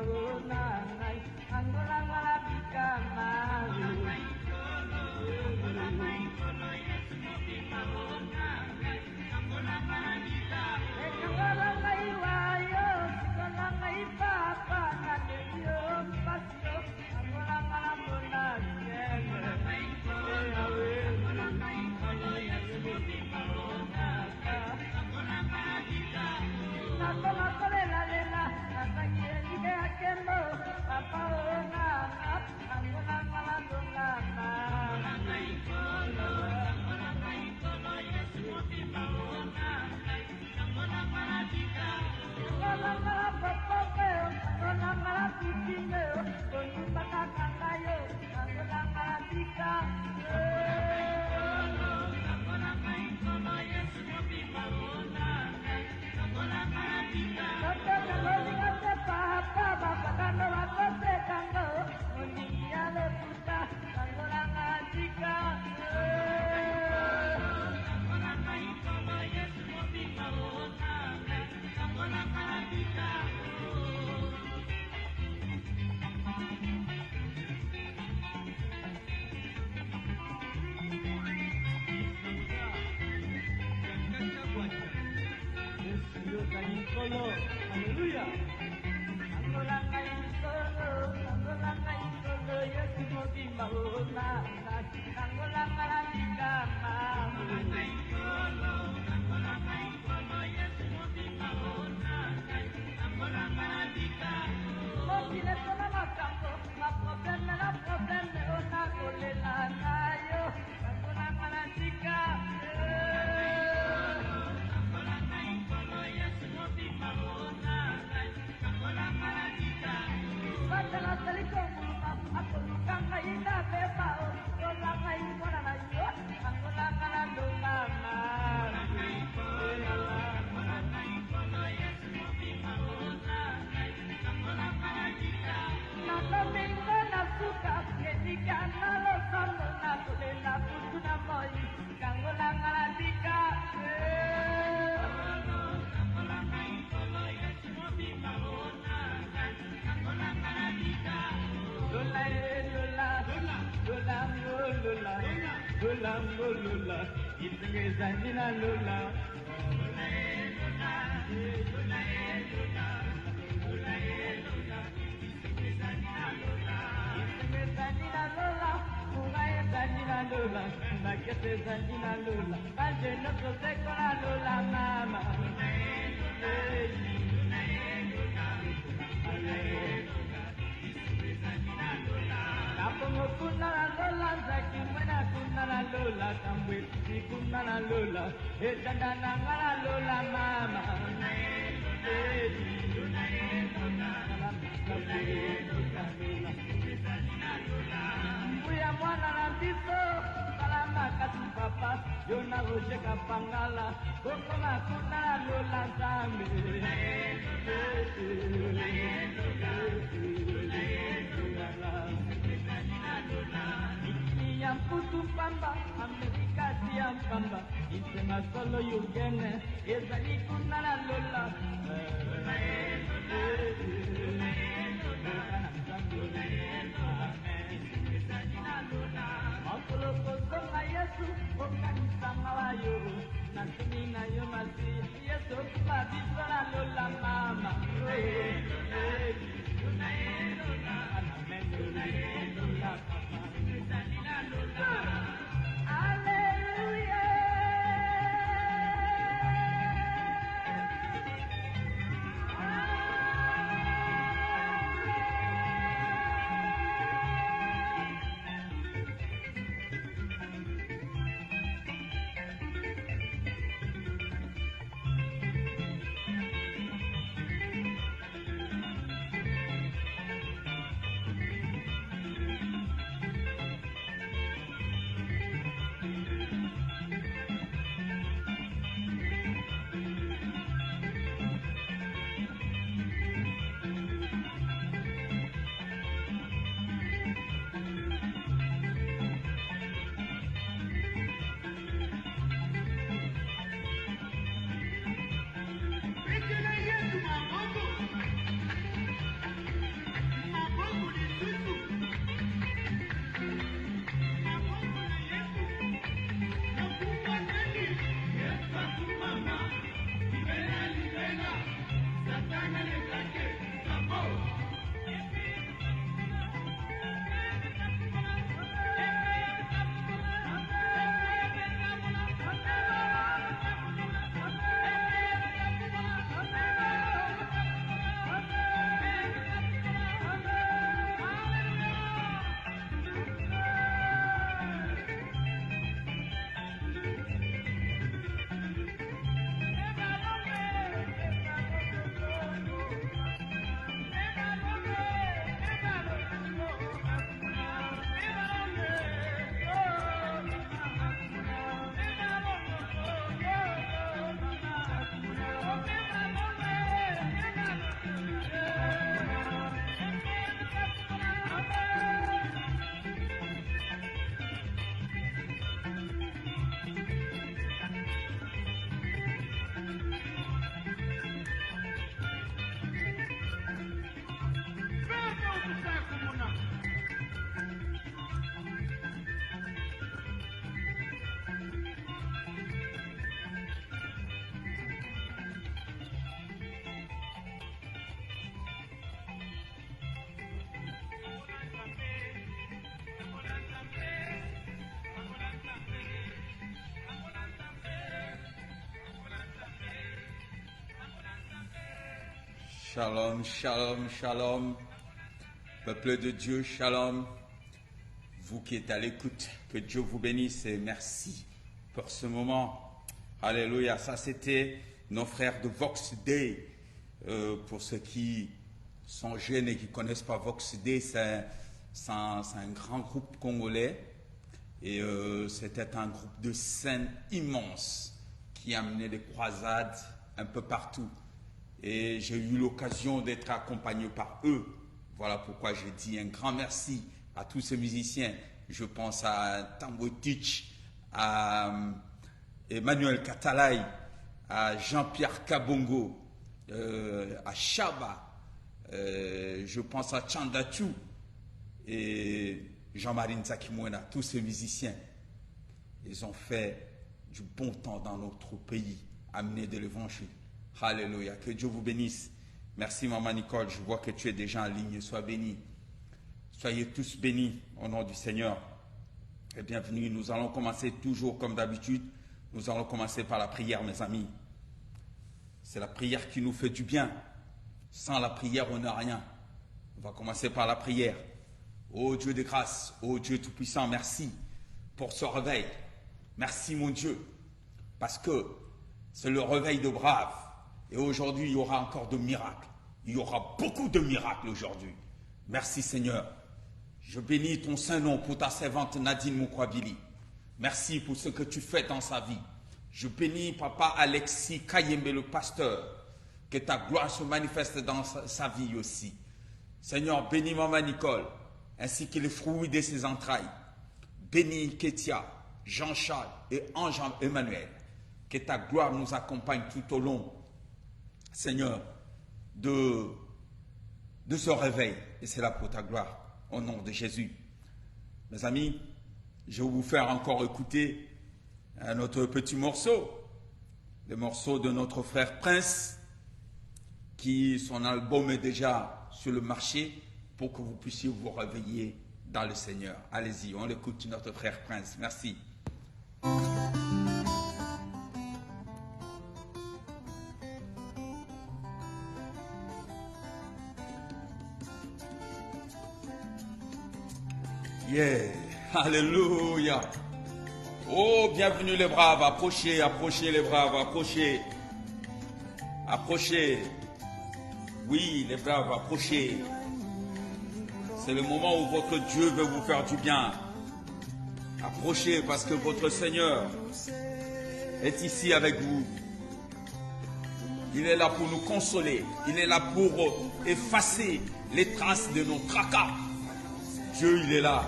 bangunanay ang walang malabikamayo. Ikaw lang ay wayo, ikaw lang ay papa, naniyong pasyo, ang walang malamunan, Haleluya. Ang walang kayong solo, yes, mo di mauna, ang walang malamigama. Ang walang kayong solo, yes, mo di mauna, ang walang malamigama. Mo sila ko na magkampo, maproblema, una kulela tayo, ang walang malamigama. Ako lukang ngayon na bebao, walang ngayon mo na nayo, ang walang ka na lumaman. Nakaming mo na suka, hindi ka nalosan mo na kulila puso na mo'y, kang walang ka na di ka. Lula, itengezanina lula. Itengezanina lula, ungayezanina lula, naketezanina lula, kanjeno kosekora lula mama. Kapungo kunara lola, zaki mena kunara lola, kamwit si kunara lola, ejandana ngara lola mama. Buya mwana nantiso, kalama katu papa, yona roje kapangala, kokona kunara lola zambi. Yang putu pamba, Amerika siang pamba, Isema solo yugene, Ezali kunara lola. Makolo kosong Yesu, bukan sama wayo, nanti na yo masih Yesu babi lola lola mama. Hallelujah. Shalom, shalom, shalom. Peuple de Dieu, shalom. Vous qui êtes à l'écoute, que Dieu vous bénisse et merci pour ce moment. Alléluia. Ça, c'était nos frères de Vox Day. Pour ceux qui sont jeunes et qui ne connaissent pas Vox Day, c'est un grand groupe congolais. Et c'était un groupe de scènes immense qui amenait des croisades un peu partout. Et j'ai eu l'occasion d'être accompagné par eux. Voilà pourquoi je dis un grand merci à tous ces musiciens. Je pense à Tango Teach, à Emmanuel Katalay, à Jean-Pierre Kabongo, à Chaba, je pense à Chandachu et Jean-Marie Nzakimwena, tous ces musiciens. Ils ont fait du bon temps dans notre pays, amener de l'évangile. Alléluia, que Dieu vous bénisse. Merci Maman Nicole, je vois que tu es déjà en ligne, sois béni. Soyez tous bénis au nom du Seigneur. Et bienvenue, nous allons commencer toujours comme d'habitude. Nous allons commencer par la prière, mes amis. C'est la prière qui nous fait du bien. Sans la prière, on n'a rien. On va commencer par la prière. Ô Dieu de grâce, ô Dieu Tout-Puissant, merci pour ce réveil. Merci mon Dieu, parce que c'est le réveil de braves. Et aujourd'hui, il y aura encore de miracles. Il y aura beaucoup de miracles aujourd'hui. Merci Seigneur. Je bénis ton Saint-Nom pour ta servante Nadine Moukwabili. Merci pour ce que tu fais dans sa vie. Je bénis Papa Alexis Kayembe, le pasteur. Que ta gloire se manifeste dans sa vie aussi. Seigneur, bénis Maman Nicole, ainsi que les fruits de ses entrailles. Bénis Ketia, Jean-Charles et Ange Emmanuel. Que ta gloire nous accompagne tout au long, Seigneur, de ce réveil. Et c'est là pour ta gloire, au nom de Jésus. Mes amis, je vais vous faire encore écouter un autre petit morceau. Le morceau de notre frère Prince, qui son album est déjà sur le marché, pour que vous puissiez vous réveiller dans le Seigneur. Allez-y, on l'écoute, notre frère Prince. Merci. Yeah, alléluia. Oh, bienvenue les braves, approchez, approchez les braves, approchez. Approchez. Oui, les braves, approchez. C'est le moment où votre Dieu veut vous faire du bien. Approchez parce que votre Seigneur est ici avec vous. Il est là pour nous consoler. Il est là pour effacer les traces de nos tracas. Dieu, il est là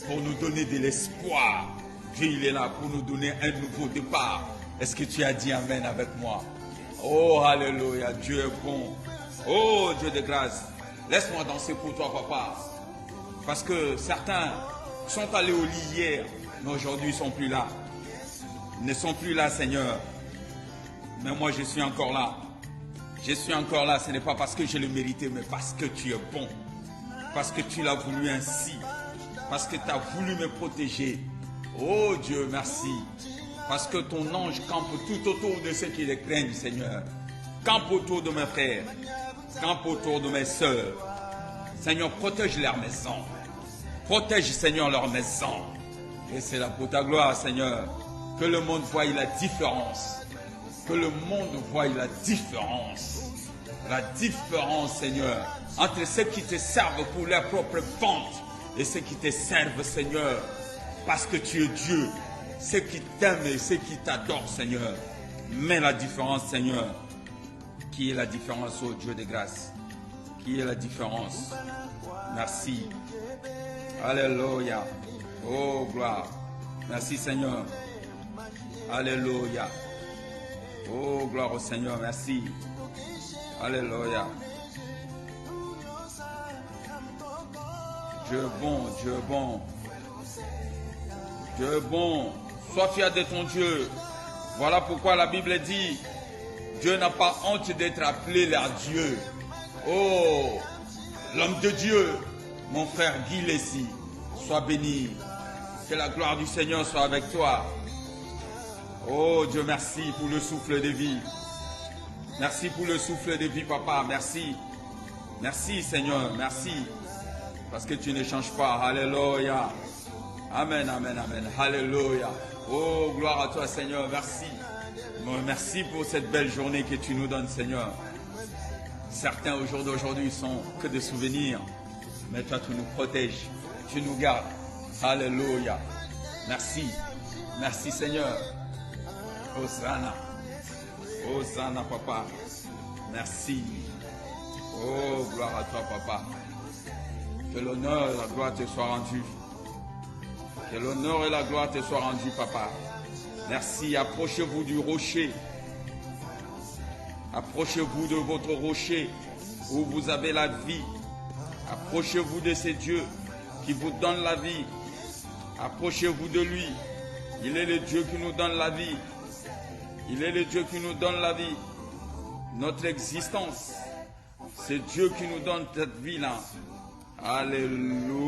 pour nous donner de l'espoir. Dieu, il est là pour nous donner un nouveau départ. Est-ce que tu as dit Amen avec moi? Oh, alléluia, Dieu est bon. Oh, Dieu de grâce. Laisse-moi danser pour toi, papa. Parce que certains sont allés au lit hier, mais aujourd'hui, ils ne sont plus là. Ils ne sont plus là, Seigneur. Mais moi, je suis encore là. Je suis encore là. Ce n'est pas parce que je le méritais, mais parce que tu es bon. Parce que tu l'as voulu ainsi. Parce que tu as voulu me protéger. Oh Dieu, merci. Parce que ton ange campe tout autour de ceux qui les craignent, Seigneur. Campe autour de mes frères. Campe autour de mes sœurs. Seigneur, protège leur maison. Protège, Seigneur, leur maison. Et c'est là pour ta gloire, Seigneur. Que le monde voie la différence. Que le monde voie la différence. La différence, Seigneur, entre ceux qui te servent pour leur propre vente et ceux qui te servent, Seigneur, parce que tu es Dieu. Ceux qui t'aiment et ceux qui t'adorent, Seigneur. Mets la différence, Seigneur. Qui est la différence, ô Dieu de grâce? Qui est la différence? Merci. Alléluia. Oh, gloire. Merci, Seigneur. Alléluia. Oh, gloire au Seigneur. Merci. Alléluia. Dieu est bon, Dieu est bon. Dieu est bon. Sois fier de ton Dieu. Voilà pourquoi la Bible dit, Dieu n'a pas honte d'être appelé leur Dieu. Oh, l'homme de Dieu, mon frère Guy Lessie, sois béni. Que la gloire du Seigneur soit avec toi. Oh Dieu, merci pour le souffle de vie. Merci pour le souffle de vie, papa. Merci Merci Seigneur, merci. Parce que tu ne changes pas. Alléluia. Amen, amen, amen. Alléluia. Oh, gloire à toi Seigneur, merci. Merci pour cette belle journée que tu nous donnes Seigneur. Certains au jour d'aujourd'hui sont que des souvenirs. Mais toi tu nous protèges, tu nous gardes. Alléluia. Merci. Merci Seigneur. Hosanna. Hosanna papa. Merci. Oh, gloire à toi papa. Que l'honneur et la gloire te soient rendus. Que l'honneur et la gloire te soient rendus papa. Merci. Approchez-vous du rocher. Approchez-vous de votre rocher où vous avez la vie. Approchez-vous de ce Dieu qui vous donne la vie. Approchez-vous de lui. Il est le Dieu qui nous donne la vie. Il est le Dieu qui nous donne la vie. Notre existence, c'est Dieu qui nous donne cette vie-là. Alléluia.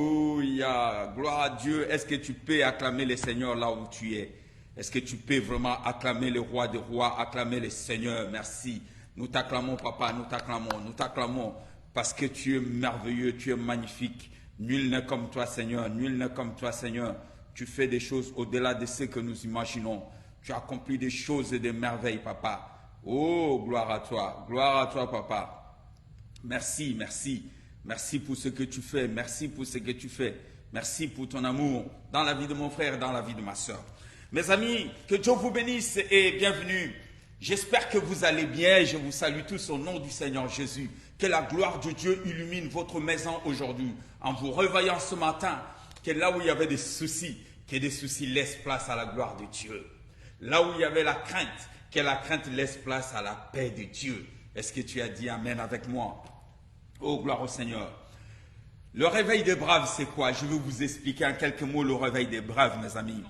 Gloire à Dieu. Est-ce que tu peux acclamer le Seigneur là où tu es? Est-ce que tu peux vraiment acclamer le roi des rois, acclamer le Seigneur? Merci. Nous t'acclamons, papa, nous t'acclamons parce que tu es merveilleux, tu es magnifique. Nul n'est comme toi, Seigneur, nul n'est comme toi, Seigneur. Tu fais des choses au-delà de ce que nous imaginons. Tu accomplis des choses et des merveilles, papa. Oh, gloire à toi, papa. Merci, merci. Merci pour ce que tu fais, merci pour ce que tu fais. Merci pour ton amour dans la vie de mon frère, dans la vie de ma soeur. Mes amis, que Dieu vous bénisse et bienvenue. J'espère que vous allez bien. Je vous salue tous au nom du Seigneur Jésus. Que la gloire de Dieu illumine votre maison aujourd'hui. En vous réveillant ce matin, que là où il y avait des soucis, que des soucis laissent place à la gloire de Dieu. Là où il y avait la crainte, que la crainte laisse place à la paix de Dieu. Est-ce que tu as dit Amen avec moi? Oh, gloire au Seigneur. Le réveil des braves, c'est quoi? Je vais vous expliquer en quelques mots le réveil des braves, mes amis.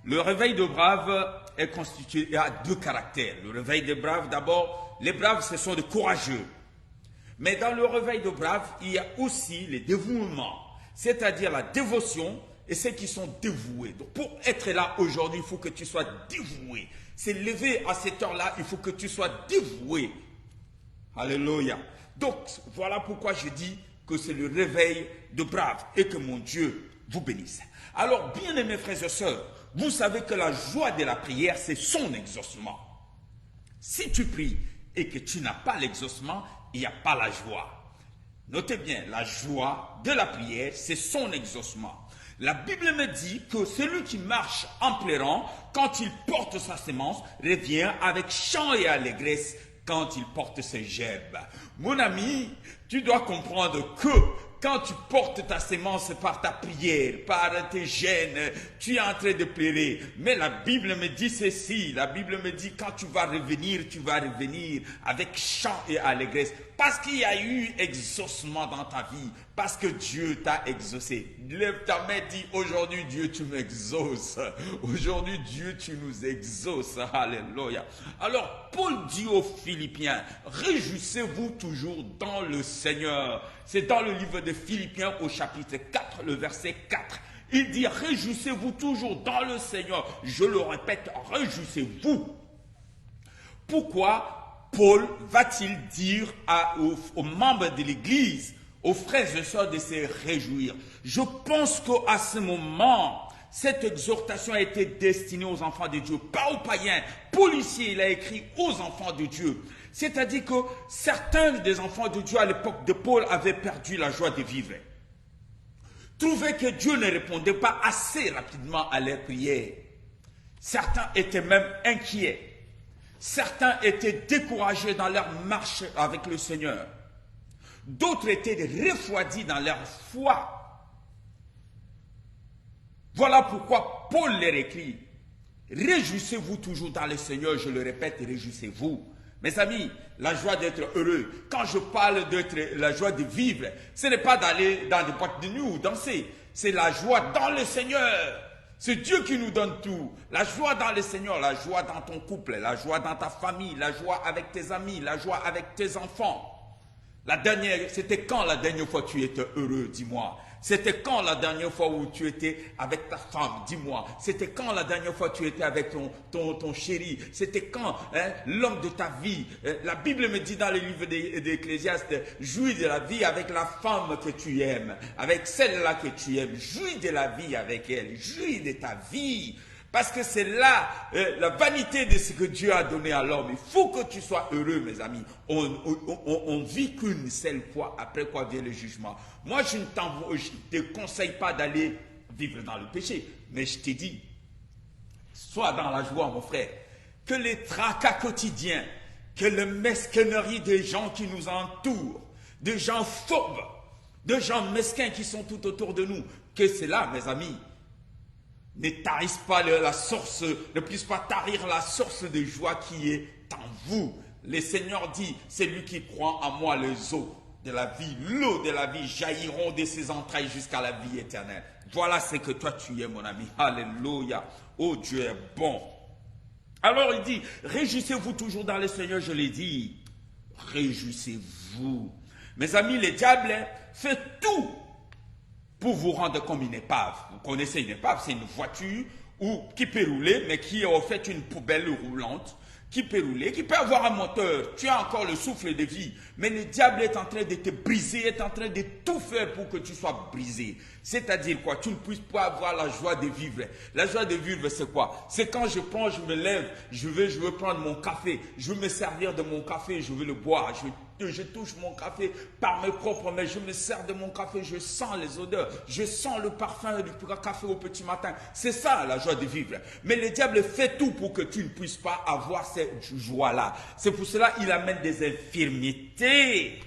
Le réveil des braves est constitué à deux caractères. Le réveil des braves, d'abord, les braves, ce sont des courageux. Mais dans le réveil des braves, il y a aussi les dévouements, c'est-à-dire la dévotion et ceux qui sont dévoués. Donc, pour être là aujourd'hui, il faut que tu sois dévoué. C'est lever à cette heure-là, il faut que tu sois dévoué. Alléluia. Donc, voilà pourquoi je dis que c'est le réveil de braves et que mon Dieu vous bénisse. Alors, bien aimés frères et sœurs, vous savez que la joie de la prière, c'est son exaucement. Si tu pries et que tu n'as pas l'exaucement, il n'y a pas la joie. Notez bien, la joie de la prière, c'est son exaucement. La Bible me dit que celui qui marche en pleurant, quand il porte sa semence, revient avec chant et allégresse quand il porte ses gerbes. Mon ami, tu dois comprendre que quand tu portes ta semence par ta prière, par tes gènes, tu es en train de pleurer. Mais la Bible me dit ceci, la Bible me dit quand tu vas revenir avec chant et allégresse. Parce qu'il y a eu exaucement dans ta vie, parce que Dieu t'a exaucé. Lève ta main, dis aujourd'hui Dieu tu m'exauces. Aujourd'hui Dieu tu nous exauces. Alléluia. Alors Paul dit aux Philippiens, réjouissez-vous toujours dans le Seigneur. C'est dans le livre de Philippiens au chapitre 4, le verset 4. Il dit, réjouissez-vous toujours dans le Seigneur. Je le répète, réjouissez-vous. Pourquoi Paul va-t-il dire aux membres de l'Église, aux frères et sœurs de se réjouir? Je pense qu'à ce moment, cette exhortation a été destinée aux enfants de Dieu, pas aux païens. Paul ici, il a écrit aux enfants de Dieu. C'est-à-dire que certains des enfants de Dieu à l'époque de Paul avaient perdu la joie de vivre. Trouvaient que Dieu ne répondait pas assez rapidement à leurs prières. Certains étaient même inquiets. Certains étaient découragés dans leur marche avec le Seigneur. D'autres étaient refroidis dans leur foi. Voilà pourquoi Paul leur écrit, réjouissez-vous toujours dans le Seigneur, je le répète, réjouissez-vous. Mes amis, la joie d'être heureux, quand je parle d'être la joie de vivre, ce n'est pas d'aller dans des boîtes de nuit ou danser, c'est la joie dans le Seigneur. C'est Dieu qui nous donne tout. La joie dans le Seigneur, la joie dans ton couple, la joie dans ta famille, la joie avec tes amis, la joie avec tes enfants. C'était quand la dernière fois tu étais heureux, dis-moi? C'était quand la dernière fois où tu étais avec ta femme? Dis-moi. C'était quand la dernière fois tu étais avec ton chéri? C'était quand l'homme de ta vie? La Bible me dit dans le livre d'Ecclésiaste, jouis de la vie avec la femme que tu aimes, avec celle-là que tu aimes. Jouis de la vie avec elle. Jouis de ta vie. Parce que c'est là la vanité de ce que Dieu a donné à l'homme. Il faut que tu sois heureux, mes amis. On vit qu'une seule fois, après quoi vient le jugement. Moi, je ne te conseille pas d'aller vivre dans le péché. Mais je te dis, sois dans la joie, mon frère. Que les tracas quotidiens, que le mesquinerie des gens qui nous entourent, de gens fourbes, de gens mesquins qui sont tout autour de nous, que cela, mes amis, ne tarisse pas la source, ne puisse pas tarir la source de joie qui est en vous. Le Seigneur dit, c'est lui qui croit en moi, les eaux de la vie, l'eau de la vie jailliront de ses entrailles jusqu'à la vie éternelle. Voilà ce que toi tu es, mon ami. Alléluia. Oh, Dieu est bon. Alors il dit, réjouissez-vous toujours dans le Seigneur, je l'ai dit. Réjouissez-vous. Mes amis, le diable fait tout pour vous rendre comme une épave. Vous connaissez une épave, c'est une voiture qui peut rouler, mais qui est en fait une poubelle roulante, qui peut rouler, qui peut avoir un moteur. Tu as encore le souffle de vie, mais le diable est en train de te briser, est en train de tout faire pour que tu sois brisé. C'est-à-dire quoi? Tu ne puisses pas avoir la joie de vivre. La joie de vivre, c'est quoi? C'est quand je prends, je me lève, je veux prendre mon café, je veux me servir de mon café, je veux le boire, je touche mon café par mes propres mains, je me sers de mon café, je sens les odeurs, je sens le parfum du café au petit matin. C'est ça la joie de vivre. Mais le diable fait tout pour que tu ne puisses pas avoir cette joie-là. C'est pour cela qu'il amène des infirmités.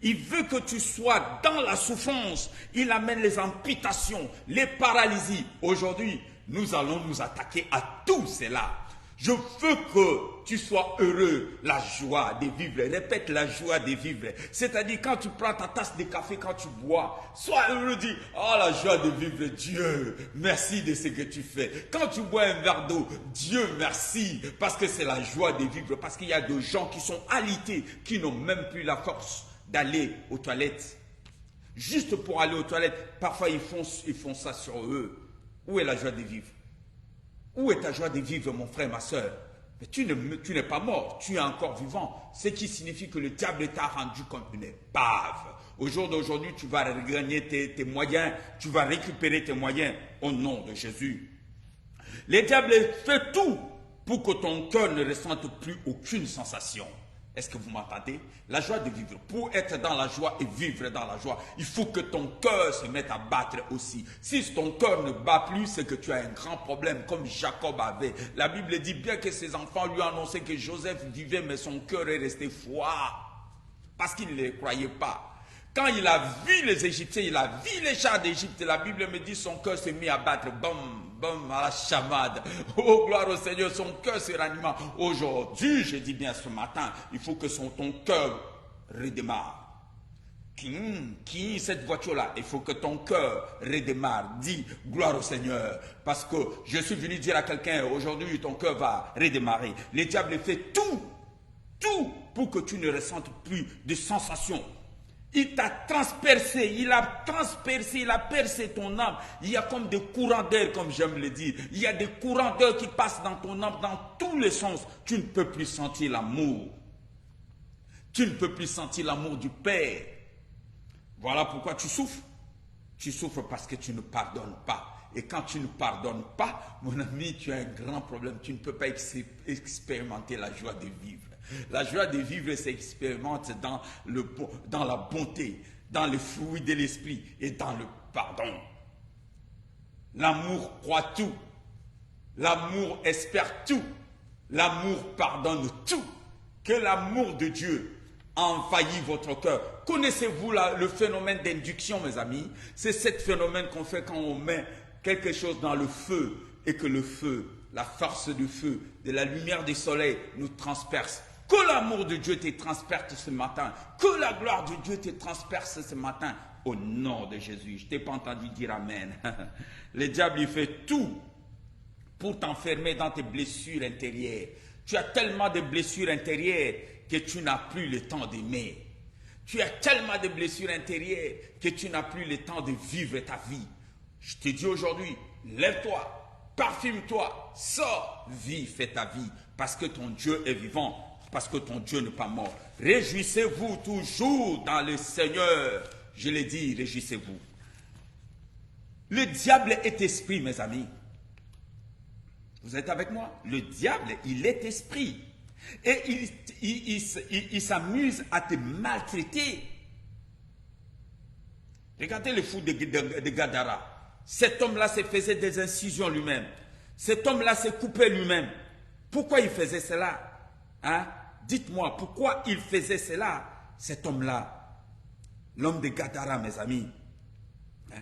Il veut que tu sois dans la souffrance. Il amène les amputations, les paralysies. Aujourd'hui, nous allons nous attaquer à tout cela. Je veux que tu sois heureux, la joie de vivre. Répète, la joie de vivre. C'est-à-dire, quand tu prends ta tasse de café, quand tu bois, sois heureux, dis, oh la joie de vivre, Dieu, merci de ce que tu fais. Quand tu bois un verre d'eau, Dieu merci, parce que c'est la joie de vivre. Parce qu'il y a des gens qui sont alités, qui n'ont même plus la force d'aller aux toilettes. Juste pour aller aux toilettes, parfois ils font ça sur eux. Où est la joie de vivre? Où est ta joie de vivre, mon frère, ma soeur? Mais tu n'es pas mort, tu es encore vivant. Ce qui signifie que le diable t'a rendu comme une épave. Au jour d'aujourd'hui, tu vas regagner tes moyens, tu vas récupérer tes moyens au nom de Jésus. Le diable fait tout pour que ton cœur ne ressente plus aucune sensation. Est-ce que vous m'entendez? La joie de vivre. Pour être dans la joie et vivre dans la joie, il faut que ton cœur se mette à battre aussi. Si ton cœur ne bat plus, c'est que tu as un grand problème, comme Jacob avait. La Bible dit bien que ses enfants lui annonçaient que Joseph vivait, mais son cœur est resté froid. Parce qu'il ne les croyait pas. Quand il a vu les Égyptiens, il a vu les chars d'Égypte, la Bible me dit son cœur s'est mis à battre. Bam, bam, à la chamade. Oh, gloire au Seigneur, son cœur se ranima. Aujourd'hui, je dis bien ce matin, il faut que ton cœur redémarre. Qui cette voiture-là? Il faut que ton cœur redémarre. Dis, gloire au Seigneur. Parce que je suis venu dire à quelqu'un, aujourd'hui, ton cœur va redémarrer. Le diable fait tout pour que tu ne ressentes plus de sensations. Il t'a transpercé, il a percé ton âme. Il y a comme des courants d'air, comme j'aime le dire. Il y a des courants d'air qui passent dans ton âme, dans tous les sens. Tu ne peux plus sentir l'amour. Tu ne peux plus sentir l'amour du Père. Voilà pourquoi tu souffres. Tu souffres parce que tu ne pardonnes pas. Et quand tu ne pardonnes pas, mon ami, tu as un grand problème. Tu ne peux pas expérimenter la joie de vivre. La joie de vivre s'expérimente dans la bonté, dans le fruit de l'esprit et dans le pardon. L'amour croit tout. L'amour espère tout. L'amour pardonne tout. Que l'amour de Dieu envahit votre cœur. Connaissez-vous le phénomène d'induction, mes amis? C'est ce phénomène qu'on fait quand on met quelque chose dans le feu et que le feu, la force du feu, de la lumière du soleil nous transperce. Que l'amour de Dieu te transperce ce matin. Que la gloire de Dieu te transperce ce matin. Au nom de Jésus. Je ne t'ai pas entendu dire Amen. Le diable, il fait tout pour t'enfermer dans tes blessures intérieures. Tu as tellement de blessures intérieures que tu n'as plus le temps d'aimer. Tu as tellement de blessures intérieures que tu n'as plus le temps de vivre ta vie. Je te dis aujourd'hui, lève-toi, parfume-toi, sors, vis, fais ta vie, parce que ton Dieu est vivant, parce que ton Dieu n'est pas mort. Réjouissez-vous toujours dans le Seigneur. Je l'ai dit, réjouissez-vous. Le diable est esprit, mes amis. Vous êtes avec moi? Le diable, il est esprit. Et il s'amuse à te maltraiter. Regardez le fou de Gadara. Cet homme-là se faisait des incisions lui-même. Cet homme-là s'est coupé lui-même. Pourquoi il faisait cela? Hein? Dites-moi, pourquoi il faisait cela, cet homme-là? L'homme de Gadara, mes amis. Hein?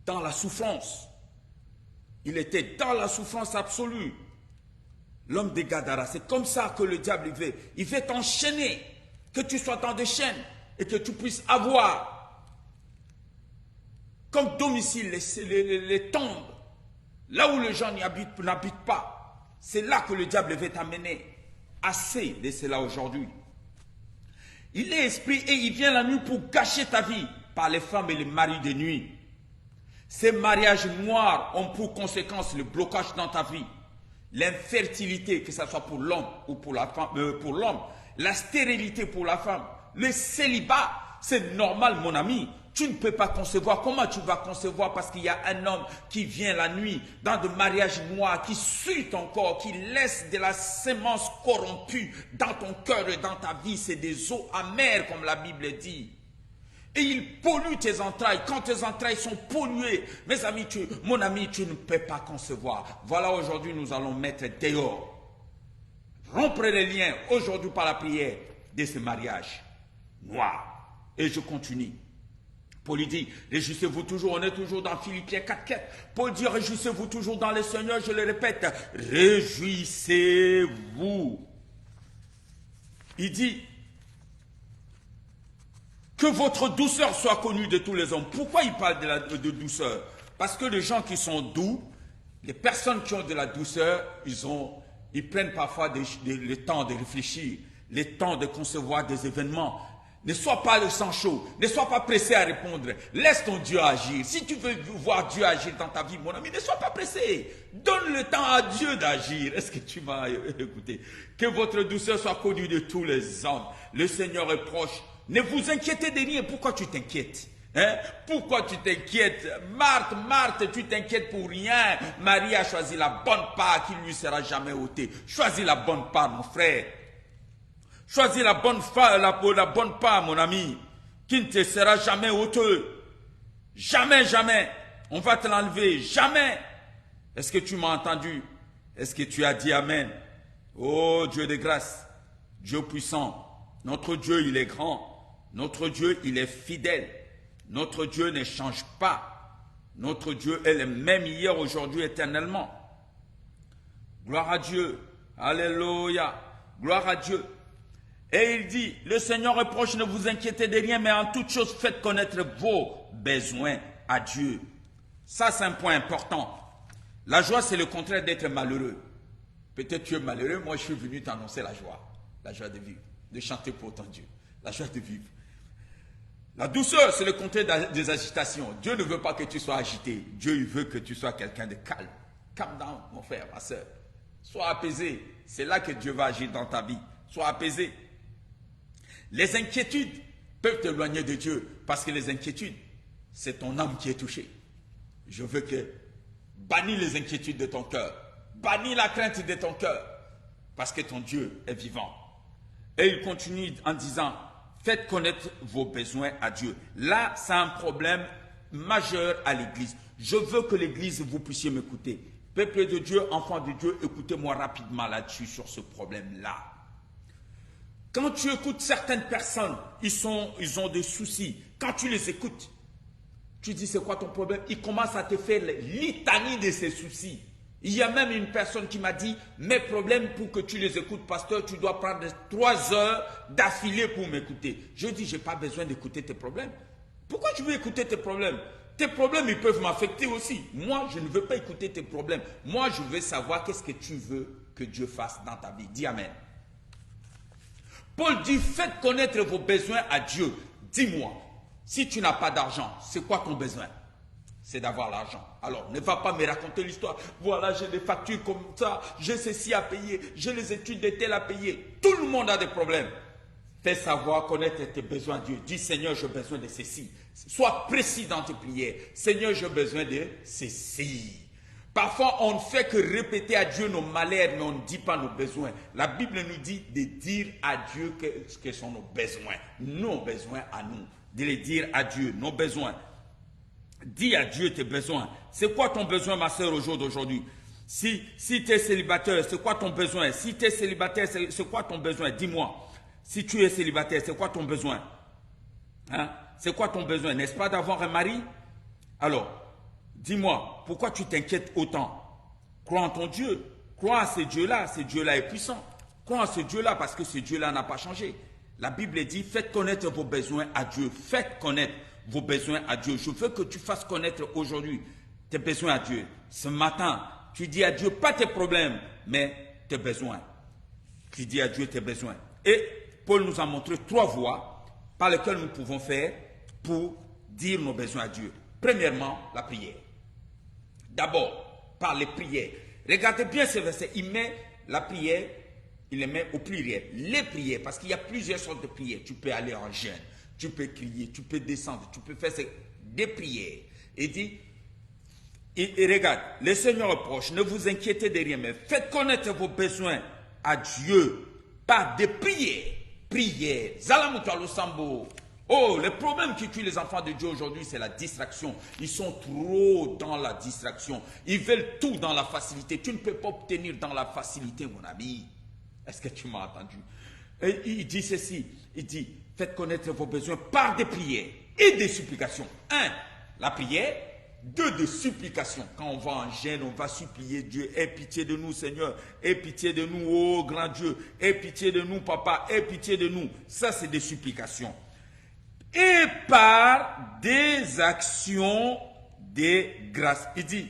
Dans la souffrance. Il était dans la souffrance absolue. L'homme de Gadara, c'est comme ça que le diable veut. Il veut t'enchaîner, que tu sois dans des chaînes et que tu puisses avoir comme domicile les tombes, là où les gens n'habitent pas. C'est là que le diable veut t'amener. Assez de cela aujourd'hui. Il est esprit et il vient la nuit pour gâcher ta vie par les femmes et les maris de nuit. Ces mariages noirs ont pour conséquence le blocage dans ta vie. L'infertilité, que ce soit pour l'homme ou pour la femme, pour l'homme, la stérilité pour la femme, le célibat, c'est normal, mon ami. Tu ne peux pas concevoir. Comment tu vas concevoir? Parce qu'il y a un homme qui vient la nuit dans de mariages noirs, qui suit ton corps, qui laisse de la sémence corrompue dans ton cœur et dans ta vie. C'est des eaux amères, comme la Bible dit. Et il pollue tes entrailles. Quand tes entrailles sont polluées, mes amis, mon ami, tu ne peux pas concevoir. Voilà, aujourd'hui, nous allons mettre dehors, rompre les liens, aujourd'hui par la prière, de ce mariage noir. Et je continue. Paul dit, réjouissez-vous toujours, on est toujours dans Philippiens 4:4. Paul dit, réjouissez-vous toujours dans le Seigneur, je le répète, réjouissez-vous. Il dit, que votre douceur soit connue de tous les hommes. Pourquoi il parle de douceur? Parce que les gens qui sont doux, les personnes qui ont de la douceur, ils prennent parfois le temps de réfléchir, le temps de concevoir des événements. Ne sois pas le sang chaud, ne sois pas pressé à répondre. Laisse ton Dieu agir. Si tu veux voir Dieu agir dans ta vie, mon ami, ne sois pas pressé. Donne le temps à Dieu d'agir. Est-ce que tu m'as écouté? Que votre douceur soit connue de tous les hommes. Le Seigneur est proche. Ne vous inquiétez de rien. Pourquoi tu t'inquiètes? Hein? Pourquoi tu t'inquiètes? Marthe, tu t'inquiètes pour rien. Marie a choisi la bonne part qui ne lui sera jamais ôtée. Choisis la bonne part, mon frère. Choisis la bonne part, mon ami, qui ne te sera jamais ôtée. Jamais, jamais. On va te l'enlever. Jamais. Est-ce que tu m'as entendu? Est-ce que tu as dit Amen? Oh Dieu de grâce, Dieu puissant. Notre Dieu, il est grand. Notre Dieu, il est fidèle. Notre Dieu ne change pas. Notre Dieu est le même hier, aujourd'hui, éternellement. Gloire à Dieu. Alléluia. Gloire à Dieu. Et il dit, le Seigneur est proche, ne vous inquiétez de rien, mais en toute chose, faites connaître vos besoins à Dieu. Ça, c'est un point important. La joie, c'est le contraire d'être malheureux. Peut-être tu es malheureux, moi je suis venu t'annoncer la joie de vivre, de chanter pour ton Dieu, la joie de vivre. La douceur, c'est le contraire des agitations. Dieu ne veut pas que tu sois agité. Dieu, il veut que tu sois quelqu'un de calme. Calm down, mon frère, ma soeur. Sois apaisé. C'est là que Dieu va agir dans ta vie. Sois apaisé. Les inquiétudes peuvent t'éloigner de Dieu parce que les inquiétudes, c'est ton âme qui est touchée. Je veux que bannis les inquiétudes de ton cœur. Bannis la crainte de ton cœur parce que ton Dieu est vivant. Et il continue en disant, faites connaître vos besoins à Dieu. Là, c'est un problème majeur à l'église. Je veux que l'église, vous puissiez m'écouter. Peuple de Dieu, enfants de Dieu, écoutez-moi rapidement là-dessus, sur ce problème-là. Quand tu écoutes certaines personnes, ils ont des soucis. Quand tu les écoutes, tu dis c'est quoi ton problème? Ils commencent à te faire les litanies de ces soucis. Il y a même une personne qui m'a dit, mes problèmes pour que tu les écoutes, pasteur, tu dois prendre 3 heures d'affilée pour m'écouter. Je dis, je n'ai pas besoin d'écouter tes problèmes. Pourquoi tu veux écouter tes problèmes? Tes problèmes, ils peuvent m'affecter aussi. Moi, je ne veux pas écouter tes problèmes. Moi, je veux savoir qu'est-ce que tu veux que Dieu fasse dans ta vie. Dis Amen. Paul dit, faites connaître vos besoins à Dieu. Dis-moi, si tu n'as pas d'argent, c'est quoi ton besoin? C'est d'avoir l'argent. Alors, ne va pas me raconter l'histoire. Voilà, j'ai des factures comme ça, j'ai ceci à payer, j'ai les études de tel à payer. Tout le monde a des problèmes. Fais savoir, connaître tes besoins à Dieu. Dis, Seigneur, j'ai besoin de ceci. Sois précis dans tes prières. Seigneur, j'ai besoin de ceci. Parfois, on ne fait que répéter à Dieu nos malheurs, mais on ne dit pas nos besoins. La Bible nous dit de dire à Dieu ce que sont nos besoins à nous. De les dire à Dieu, nos besoins. Dis à Dieu tes besoins. C'est quoi ton besoin, ma soeur, au jour d'aujourd'hui? Si tu es célibataire, c'est quoi ton besoin? Si tu es célibataire, c'est quoi ton besoin? Dis-moi. Si tu es célibataire, c'est quoi ton besoin? Hein? C'est quoi ton besoin? N'est-ce pas d'avoir un mari? Alors, dis-moi, pourquoi tu t'inquiètes autant? Crois en ton Dieu. Crois à ce Dieu-là. Ce Dieu-là est puissant. Crois en ce Dieu-là parce que ce Dieu-là n'a pas changé. La Bible dit, faites connaître vos besoins à Dieu. Faites connaître vos besoins à Dieu. Je veux que tu fasses connaître aujourd'hui tes besoins à Dieu. Ce matin, tu dis à Dieu, pas tes problèmes, mais tes besoins. Tu dis à Dieu tes besoins. Et Paul nous a montré 3 voies par lesquelles nous pouvons faire pour dire nos besoins à Dieu. Premièrement, la prière. D'abord, par les prières. Regardez bien ce verset. Il met la prière, il les met au pluriel. Les prières, parce qu'il y a plusieurs sortes de prières. Tu peux aller en jeûne, tu peux crier, tu peux descendre, tu peux faire des prières. Il dit, et regarde, le Seigneur est proche, ne vous inquiétez de rien, mais faites connaître vos besoins à Dieu par des prières. Prières. Zalamutalo Sambo. Oh, le problème qui tue les enfants de Dieu aujourd'hui, c'est la distraction. Ils sont trop dans la distraction. Ils veulent tout dans la facilité. Tu ne peux pas obtenir dans la facilité, mon ami. Est-ce que tu m'as entendu? Et il dit ceci. Il dit, faites connaître vos besoins par des prières et des supplications. 1. La prière. 2. Des supplications. Quand on va en jeûne, on va supplier Dieu. Aie pitié de nous, Seigneur. Aie pitié de nous, oh grand Dieu. Aie pitié de nous, Papa. Aie pitié de nous. Ça, c'est des supplications. Et par des actions de grâce. Il dit,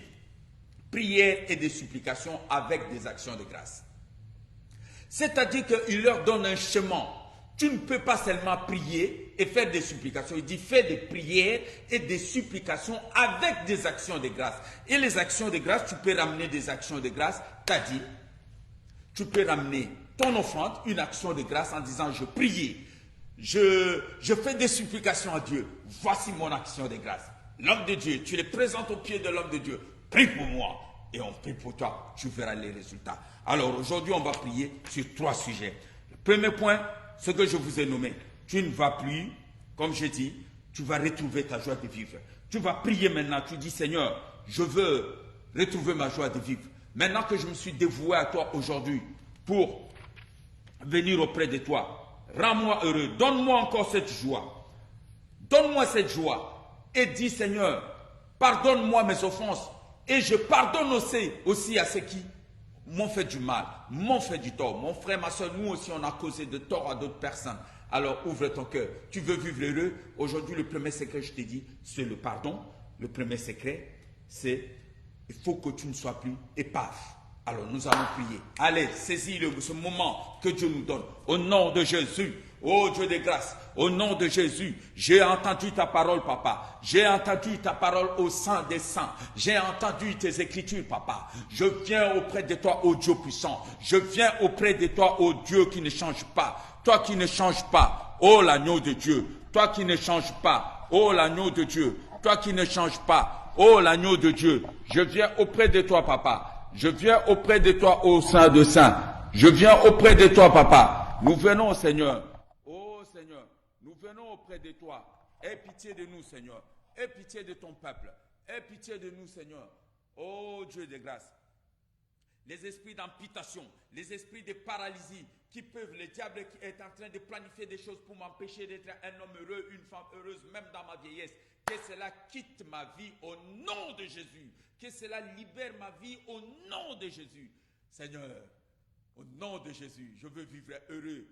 prière et des supplications avec des actions de grâce. C'est-à-dire qu'il leur donne un chemin. Tu ne peux pas seulement prier et faire des supplications. Il dit, fais des prières et des supplications avec des actions de grâce. Et les actions de grâce, tu peux ramener des actions de grâce. T'as dit, tu peux ramener ton offrande, une action de grâce en disant, je prie. Je fais des supplications à Dieu. Voici mon action de grâce. L'homme de Dieu, tu les présentes au pied de l'homme de Dieu. Prie pour moi et on prie pour toi. Tu verras les résultats. Alors aujourd'hui, on va prier sur 3 sujets. Le premier point, ce que je vous ai nommé. Tu ne vas plus, comme je dis, tu vas retrouver ta joie de vivre. Tu vas prier maintenant. Tu dis, Seigneur, je veux retrouver ma joie de vivre. Maintenant que je me suis dévoué à toi aujourd'hui pour venir auprès de toi, rends-moi heureux, donne-moi encore cette joie. Donne-moi cette joie. Et dis, Seigneur, pardonne-moi mes offenses. Et je pardonne aussi à ceux qui m'ont fait du mal, m'ont fait du tort. Mon frère, ma soeur, nous aussi, on a causé de tort à d'autres personnes. Alors, ouvre ton cœur. Tu veux vivre heureux? Aujourd'hui, le premier secret, je t'ai dit, c'est le pardon. Le premier secret, c'est il faut que tu ne sois plus épave. Alors nous allons prier. Allez, saisis ce moment que Dieu nous donne. Au nom de Jésus, ô Dieu de grâce, au nom de Jésus, j'ai entendu ta parole, Papa. J'ai entendu ta parole au sein des saints. J'ai entendu tes écritures, Papa. Je viens auprès de toi, ô Dieu puissant. Je viens auprès de toi, ô Dieu qui ne change pas. Toi qui ne changes pas, ô l'agneau de Dieu. Toi qui ne changes pas, ô l'agneau de Dieu. Toi qui ne changes pas, ô l'agneau de Dieu. Je viens auprès de toi, Papa. Je viens auprès de toi, ô Saint de Saints. Je viens auprès de toi, Papa. Nous venons, Seigneur. Oh Seigneur, nous venons auprès de toi. Aie pitié de nous, Seigneur. Aie pitié de ton peuple. Aie pitié de nous, Seigneur. Oh Dieu de grâce. Les esprits d'amputation, les esprits de paralysie qui peuvent, le diable qui est en train de planifier des choses pour m'empêcher d'être un homme heureux, une femme heureuse, même dans ma vieillesse. Que cela quitte ma vie au nom de Jésus. Que cela libère ma vie au nom de Jésus. Seigneur, au nom de Jésus, je veux vivre heureux.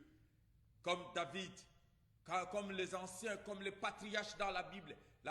Comme David, comme les anciens, comme les patriarches dans la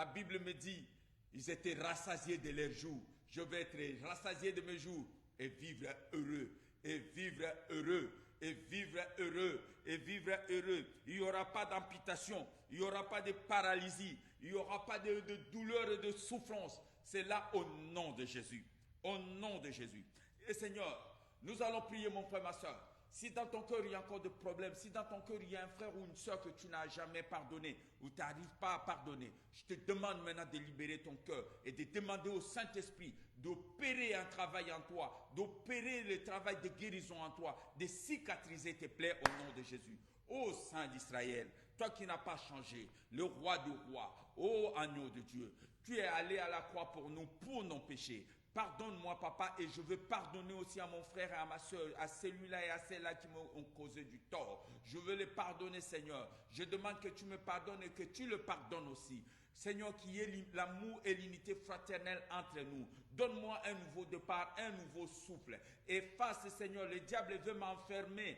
Bible me dit, ils étaient rassasiés de leurs jours. Je veux être rassasié de mes jours et vivre heureux, et vivre heureux, et vivre heureux, et vivre heureux. Il n'y aura pas d'amputation, il n'y aura pas de paralysie, il n'y aura pas de douleur et de souffrance. C'est là au nom de Jésus. Au nom de Jésus. Et Seigneur, nous allons prier, mon frère, ma soeur. Si dans ton cœur il y a encore des problèmes, si dans ton cœur il y a un frère ou une soeur que tu n'as jamais pardonné ou tu n'arrives pas à pardonner, je te demande maintenant de libérer ton cœur et de demander au Saint-Esprit d'opérer un travail en toi, d'opérer le travail de guérison en toi, de cicatriser tes plaies au nom de Jésus. Ô Saint d'Israël, toi qui n'as pas changé, le roi du roi, ô agneau de Dieu, tu es allé à la croix pour nous, pour nos péchés. Pardonne-moi, papa, et je veux pardonner aussi à mon frère et à ma soeur, à celui-là et à celle-là qui m'ont causé du tort. Je veux les pardonner, Seigneur. Je demande que tu me pardonnes et que tu le pardonnes aussi. Seigneur, qu'il y ait l'amour et l'unité fraternelle entre nous. Donne-moi un nouveau départ, un nouveau souffle. Efface, Seigneur, le diable veut m'enfermer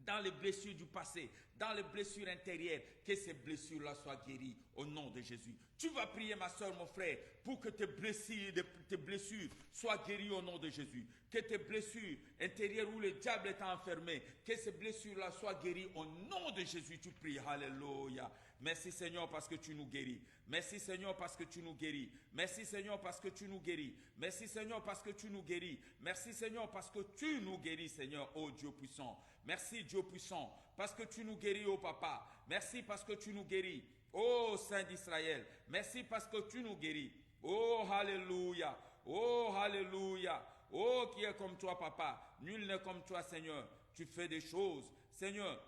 dans les blessures du passé, dans les blessures intérieures, que ces blessures-là soient guéries au nom de Jésus. Tu vas prier, ma soeur, mon frère, pour que tes blessures soient guéries au nom de Jésus. Que tes blessures intérieures où le diable est enfermé, que ces blessures-là soient guéries au nom de Jésus. Tu pries, alléluia. Merci Seigneur parce que tu nous guéris. Merci Seigneur parce que tu nous guéris. Merci Seigneur parce que tu nous guéris. Merci Seigneur parce que tu nous guéris. Merci Seigneur parce que tu nous guéris, Seigneur, ô Dieu puissant. Merci Dieu puissant parce que tu nous guéris, ô Papa. Merci parce que tu nous guéris, ô Saint d'Israël. Merci parce que tu nous guéris. Oh alléluia. Oh alléluia. Oh qui est comme toi, Papa. Nul n'est comme toi, Seigneur. Tu fais des choses, Seigneur.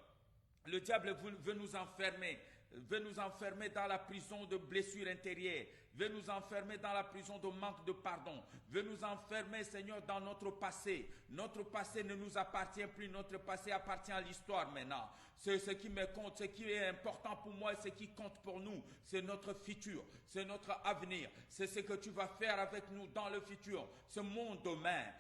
Le diable veut nous enfermer dans la prison de blessures intérieures, veut nous enfermer dans la prison de manque de pardon, veut nous enfermer, Seigneur, dans notre passé. Notre passé ne nous appartient plus, notre passé appartient à l'histoire maintenant. C'est ce qui me compte, ce qui est important pour moi et ce qui compte pour nous, c'est notre futur, c'est notre avenir, c'est ce que tu vas faire avec nous dans le futur. C'est mon domaine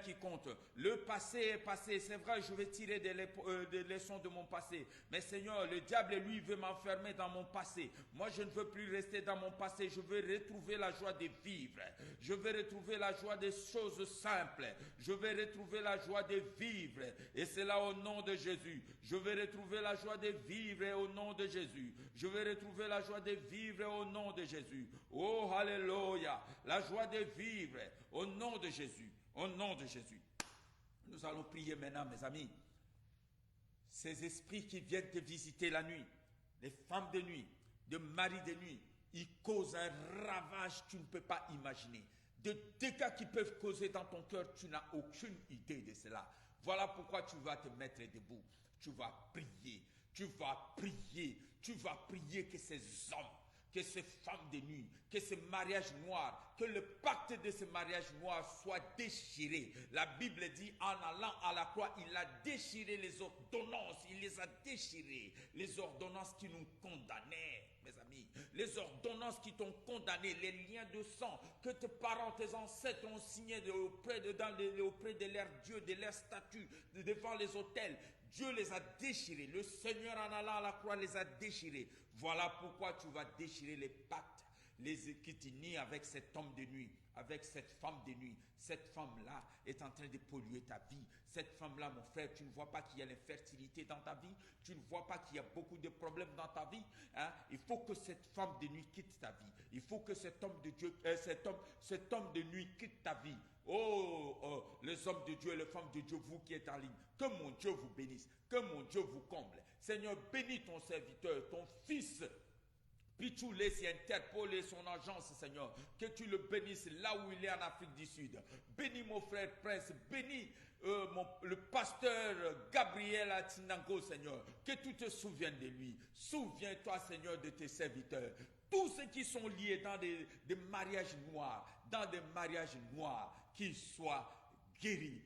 qui compte. Le passé est passé, c'est vrai, je vais tirer des leçons de mon passé, mais Seigneur, le diable, lui, veut m'enfermer dans mon passé. Moi, je ne veux plus rester dans mon passé. Je veux retrouver la joie de vivre. Je veux retrouver la joie des choses simples. Je veux retrouver la joie de vivre. Et c'est là au nom de Jésus. Je veux retrouver la joie de vivre au nom de Jésus. Je veux retrouver la joie de vivre au nom de Jésus. Oh, alléluia. La joie de vivre au nom de Jésus. Au nom de Jésus. Nous allons prier maintenant, mes amis. Ces esprits qui viennent te visiter la nuit, les femmes de nuit, de maris de nuit, ils causent un ravage que tu ne peux pas imaginer. De dégâts qu'ils peuvent causer dans ton cœur, tu n'as aucune idée de cela. Voilà pourquoi tu vas te mettre debout. Tu vas prier, tu vas prier, tu vas prier que ces hommes, que ces femmes de nuit, que ces mariages noirs, que le pacte de ces mariages noirs soit déchiré. La Bible dit, en allant à la croix, il a déchiré les ordonnances, il les a déchirées. Les ordonnances qui nous condamnaient, mes amis. Les ordonnances qui t'ont condamné, les liens de sang que tes parents, tes ancêtres ont signés auprès de leur Dieu, de leur statut, devant les autels. Dieu les a déchirés. Le Seigneur en allant à la croix les a déchirés. Voilà pourquoi tu vas déchirer les pactes, qui t'unissent avec cet homme de nuit, avec cette femme de nuit. Cette femme-là est en train de polluer ta vie. Cette femme-là, mon frère, tu ne vois pas qu'il y a l'infertilité dans ta vie. Tu ne vois pas qu'il y a beaucoup de problèmes dans ta vie. Hein? Il faut que cette femme de nuit quitte ta vie. Il faut que cet homme de Dieu, cet homme de nuit quitte ta vie. Oh, les hommes de Dieu et les femmes de Dieu, vous qui êtes en ligne, que mon Dieu vous bénisse, que mon Dieu vous comble. Seigneur, bénis ton serviteur, ton fils. Puis tu laisses interpeller son agence, Seigneur. Que tu le bénisses là où il est en Afrique du Sud. Bénis mon frère Prince. Bénis le pasteur Gabriel Atinango, Seigneur. Que tu te souviennes de lui. Souviens-toi, Seigneur, de tes serviteurs. Tous ceux qui sont liés dans des mariages noirs, qu'ils soient guéris,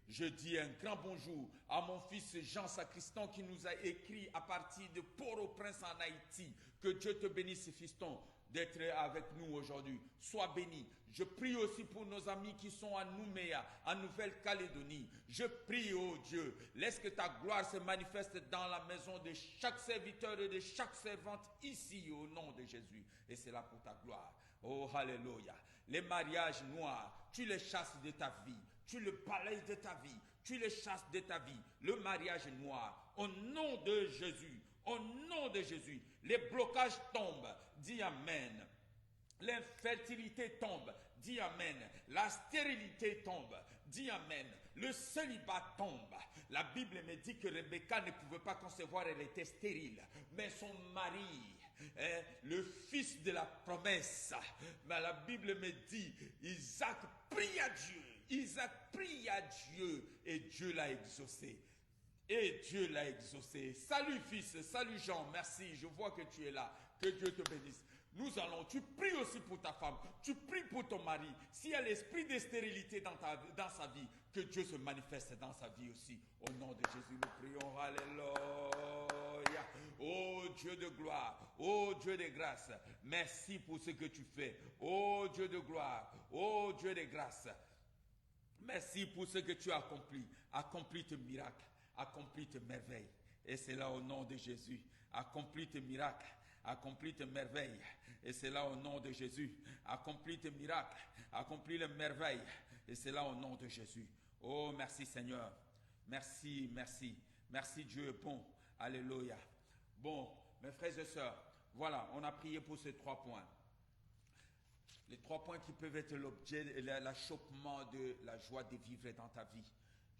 Je dis un grand bonjour à mon fils Jean Sacristan qui nous a écrit à partir de Port-au-Prince en Haïti. Que Dieu te bénisse, fiston, d'être avec nous aujourd'hui. Sois béni. Je prie aussi pour nos amis qui sont à Nouméa, en Nouvelle-Calédonie. Je prie, oh Dieu, laisse que ta gloire se manifeste dans la maison de chaque serviteur et de chaque servante ici, au nom de Jésus. Et c'est là pour ta gloire. Oh, alléluia. Les mariages noirs, tu les chasses de ta vie. Tu le balayes de ta vie. Tu les chasses de ta vie. Le mariage noir. Au nom de Jésus. Au nom de Jésus. Les blocages tombent. Dis Amen. L'infertilité tombe, dis Amen. La stérilité tombe, dis Amen. Le célibat tombe. La Bible me dit que Rebecca ne pouvait pas concevoir, elle était stérile. Mais son mari, le fils de la promesse, mais la Bible me dit, Isaac prie à Dieu. Isaac prie à Dieu et Dieu l'a exaucé. Et Dieu l'a exaucé. Salut fils, salut Jean, merci, je vois que tu es là. Que Dieu te bénisse. Tu pries aussi pour ta femme, tu pries pour ton mari. S'il y a l'esprit de stérilité dans sa vie, que Dieu se manifeste dans sa vie aussi. Au nom de Jésus, nous prions. Alléluia. Oh Dieu de gloire, oh Dieu de grâce, merci pour ce que tu fais. Oh Dieu de gloire, oh Dieu de grâce, merci pour ce que tu as accompli. Accomplis tes miracles. Accomplis tes merveilles. Et c'est là au nom de Jésus. Accomplis tes miracles. Accomplis tes merveilles. Et c'est là au nom de Jésus. Accomplis tes miracles. Accomplis les merveilles. Et c'est là au nom de Jésus. Oh, merci Seigneur. Merci, merci. Merci Dieu est bon. Alléluia. Bon, mes frères et sœurs, voilà, on a prié pour ces 3 points. Les 3 points qui peuvent être l'objet, l'achoppement de la joie de vivre dans ta vie.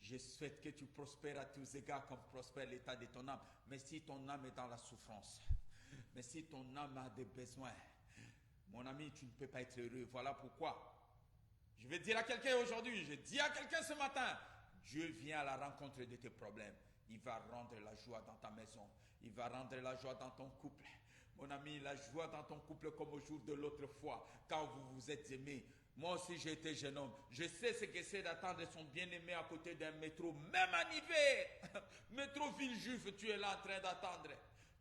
Je souhaite que tu prospères à tous égards comme prospère l'état de ton âme. Mais si ton âme est dans la souffrance, mais si ton âme a des besoins, mon ami, tu ne peux pas être heureux. Voilà pourquoi je vais dire à quelqu'un aujourd'hui, je dis à quelqu'un ce matin, Dieu vient à la rencontre de tes problèmes. Il va rendre la joie dans ta maison. Il va rendre la joie dans ton couple. Mon ami, la joie dans ton couple comme au jour de l'autre fois, quand vous vous êtes aimés. Moi aussi, j'étais jeune homme. Je sais ce que c'est d'attendre son bien-aimé à côté d'un métro, même en hiver. Métro Villejuif, tu es là en train d'attendre.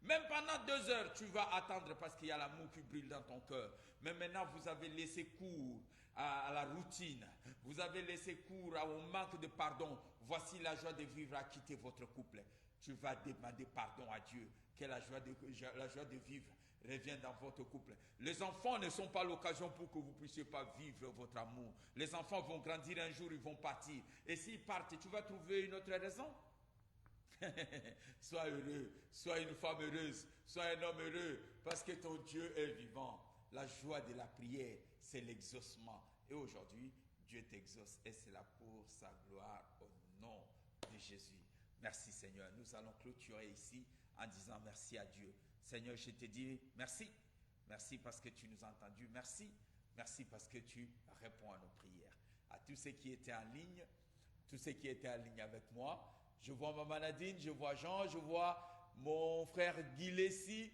Même pendant 2 heures, tu vas attendre parce qu'il y a l'amour qui brûle dans ton cœur. Mais maintenant, vous avez laissé cours à la routine. Vous avez laissé cours au manque de pardon. Voici la joie de vivre à quitter votre couple. Tu vas demander pardon à Dieu. Que la joie de vivre revienne dans votre couple. Les enfants ne sont pas l'occasion pour que vous ne puissiez pas vivre votre amour. Les enfants vont grandir un jour, ils vont partir. Et s'ils partent, tu vas trouver une autre raison. Sois heureux, sois une femme heureuse, sois un homme heureux, parce que ton Dieu est vivant. La joie de la prière, c'est l'exaucement. Et aujourd'hui, Dieu t'exauce et c'est là pour sa gloire au nom de Jésus. Merci Seigneur. Nous allons clôturer ici en disant merci à Dieu. Seigneur, je te dis merci. Merci parce que tu nous as entendus. Merci. Merci parce que tu réponds à nos prières. À tous ceux qui étaient en ligne, tous ceux qui étaient en ligne avec moi, je vois Maman Nadine, je vois Jean, je vois mon frère Guy Lessi,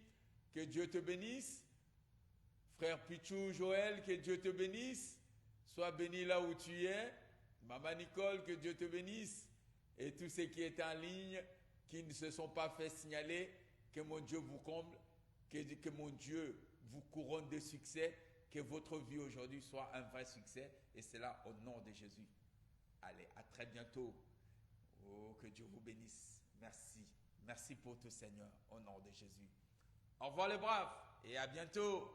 que Dieu te bénisse. Frère Pichou Joël, que Dieu te bénisse. Sois béni là où tu es. Maman Nicole, que Dieu te bénisse. Et tous ceux qui étaient en ligne, qui ne se sont pas fait signaler, que mon Dieu vous comble, que mon Dieu vous couronne de succès, que votre vie aujourd'hui soit un vrai succès. Et c'est là au nom de Jésus. Allez, à très bientôt. Oh, que Dieu vous bénisse. Merci. Merci pour tout, Seigneur, au nom de Jésus. Au revoir les braves et à bientôt.